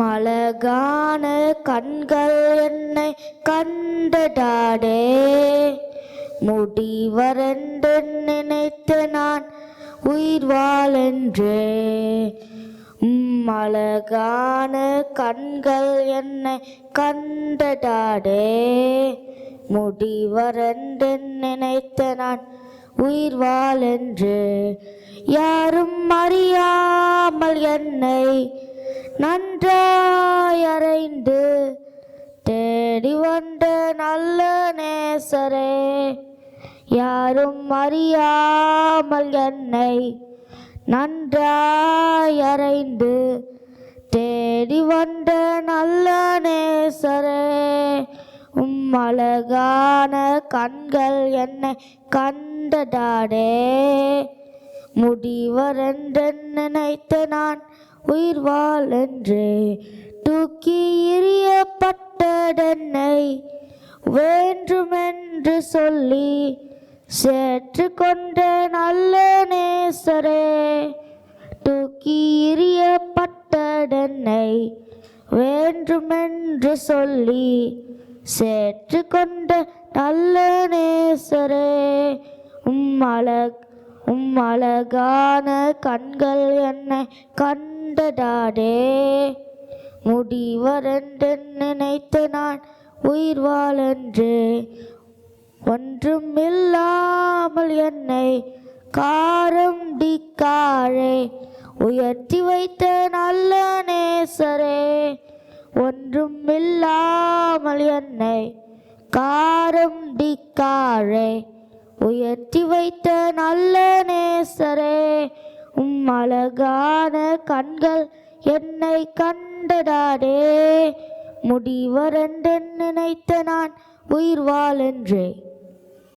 அழகான கண்கள் என்னை கண்டடாடே, முடிவரென்று நினைத்து நான் உயிர் வாழென்றே. அழகான கண்கள் என்னை கண்டடாடே, முடிவரென்று நினைத்து நான் உயிர் வாழென்று. யாரும் அறியாமல் என்னை நன்றாய் அறைந்து தேடி வந்த நல்ல நேசரே, யாரும் அறியாமல் என்னை நன்றாய் அறைந்து தேடி வந்த நல்ல நேசரே. அழகான கண்கள் என்னை கண்டடாடே, முடிவரென்று நினைத்து நான் உயிர் வாழென்றே. தூக்கி எறியப்பட்டதென்னை வேண்டுமென்று சொல்லி சேற்று கொண்ட நல்ல நேசரே, தூக்கி எறியப்பட்டதென்னை வேண்டுமென்று சொல்லி சேற்று கொண்ட நல்ல நேசரே. அழகான கண்கள் என்னை கண்டடாடே, முடிவரென்று நினைத்து நான் உயிர் வாழென்றே. ஒன்றுமில்லாமல் என்னை காரம் டிக்காரே உயர்த்தி வைத்த நல்ல நேசரே, ஒன்றுமில்லாமல் என்னை காரம் டிக்காரே உயர்த்தி வைத்த நல்ல நேசரே. அழகான கண்கள் என்னை கண்டடாடே, முடிவரென்று நினைத்த நான் உயிர் வாழென்றே.